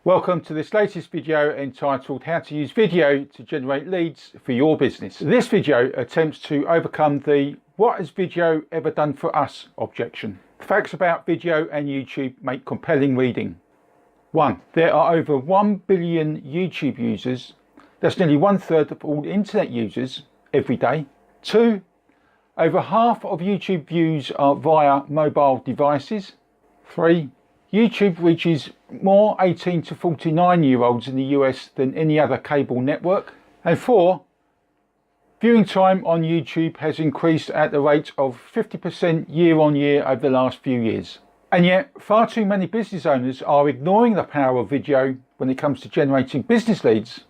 Welcome to this latest video entitled How to Use Video to Generate Leads for Your Business. This video attempts to overcome the "What has video ever done for us?" objection. The facts about video and YouTube make compelling reading. 1. There are over 1 billion YouTube users. That's nearly 1/3 of all internet users every day. 2. Over half of YouTube views are via mobile devices. 3. YouTube reaches more 18 to 49-year-olds in the US than any other cable network. And 4. Viewing time on YouTube has increased at the rate of 50% year on year over the last few years. And yet, far too many business owners are ignoring the power of video when it comes to generating business leads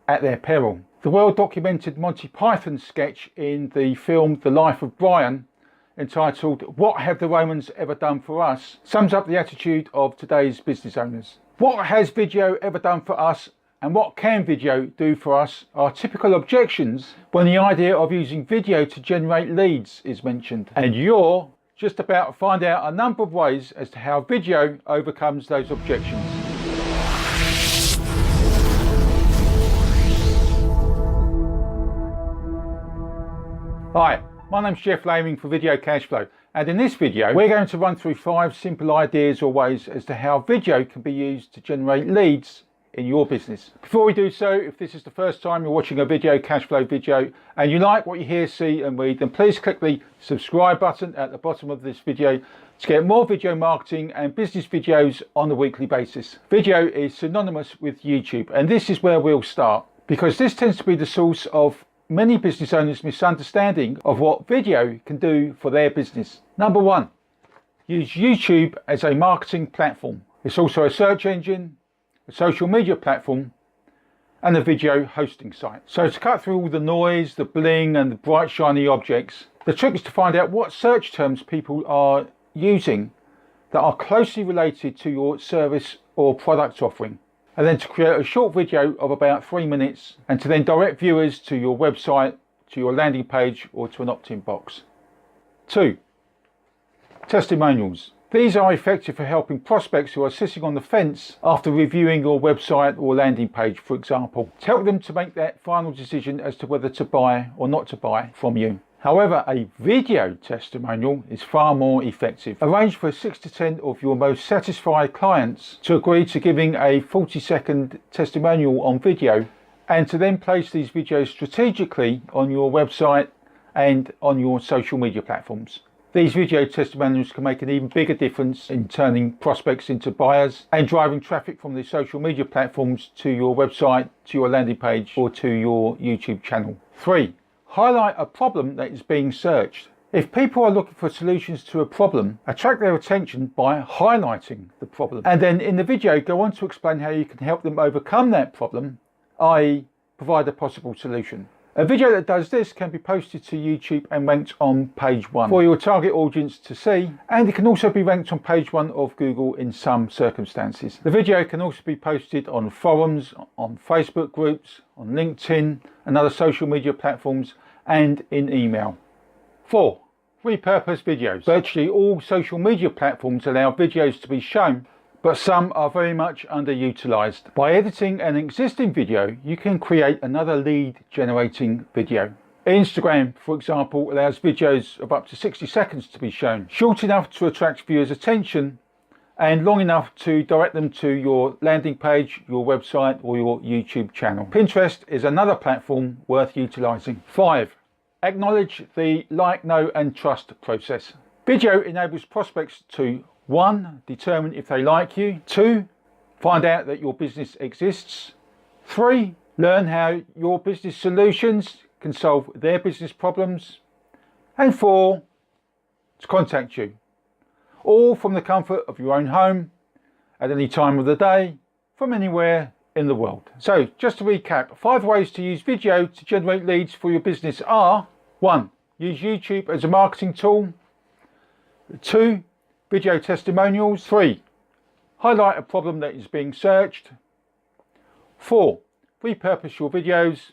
at their peril. The well-documented Monty Python sketch in the film The Life of Brian, entitled "What Have the Romans Ever Done for Us?" sums up the attitude of today's business owners. What has video ever done for us and what can video do for us are typical objections when the idea of using video to generate leads is mentioned. And you're just about to find out a number of ways as to how video overcomes those objections. Hi. My name's Jeff Laming for Video Cashflow, and in this video we're going to run through 5 simple ideas or ways as to how video can be used to generate leads in your business. Before we do so, if this is the first time you're watching a Video Cashflow video and you like what you hear, see and read, then please click the subscribe button at the bottom of this video to get more video marketing and business videos on a weekly basis. Video is synonymous with YouTube, and this is where we'll start, because this tends to be the source of many business owners' misunderstanding of what video can do for their business. Number 1, use YouTube as a marketing platform. It's also a search engine, a social media platform, and a video hosting site. So to cut through all the noise, the bling and the bright shiny objects, the trick is to find out what search terms people are using that are closely related to your service or product offering, and then to create a short video of about 3 minutes and to then direct viewers to your website, to your landing page or to an opt-in box. 2. Testimonials. These are effective for helping prospects who are sitting on the fence after reviewing your website or landing page, for example, to help them to make that final decision as to whether to buy or not to buy from you. However, a video testimonial is far more effective. Arrange for 6 to 10 of your most satisfied clients to agree to giving a 40-second testimonial on video, and to then place these videos strategically on your website and on your social media platforms. These video testimonials can make an even bigger difference in turning prospects into buyers and driving traffic from the social media platforms to your website, to your landing page or to your YouTube channel. 3. Highlight a problem that is being searched. If people are looking for solutions to a problem, attract their attention by highlighting the problem. And then in the video, go on to explain how you can help them overcome that problem, i.e. provide a possible solution. A video that does this can be posted to YouTube and ranked on page 1 for your target audience to see, and it can also be ranked on page 1 of Google in some circumstances. The video can also be posted on forums, on Facebook groups, on LinkedIn and other social media platforms, and in email. 4. Repurpose videos. Virtually all social media platforms allow videos to be shown, but some are very much underutilized. By editing an existing video, you can create another lead generating video. Instagram, for example, allows videos of up to 60 seconds to be shown, short enough to attract viewers' attention and long enough to direct them to your landing page, your website or your YouTube channel. Pinterest is another platform worth utilizing. 5. Acknowledge the like, know and trust process. Video enables prospects to 1. Determine if they like you. 2. Find out that your business exists. 3. Learn how your business solutions can solve their business problems. And 4. To contact you. All from the comfort of your own home, at any time of the day, from anywhere in the world. So just to recap, 5 ways to use video to generate leads for your business are: 1. Use YouTube as a marketing tool. 2. Video testimonials. 3. Highlight a problem that is being searched. 4. Repurpose your videos.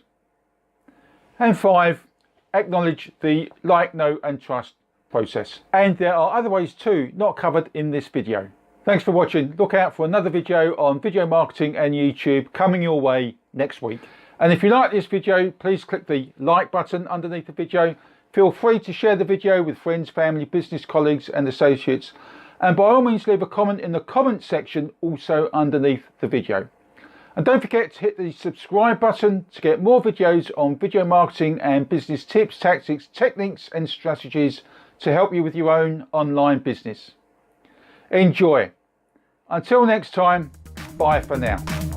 And 5. Acknowledge the like, know and trust process. And there are other ways too, not covered in this video. Thanks for watching. Look out for another video on video marketing and YouTube coming your way next week. And if you like this video, please click the like button underneath the video. Feel free to share the video with friends, family, business colleagues and associates. And by all means, leave a comment in the comment section also underneath the video. And don't forget to hit the subscribe button to get more videos on video marketing and business tips, tactics, techniques and strategies to help you with your own online business. Enjoy. Until next time, bye for now.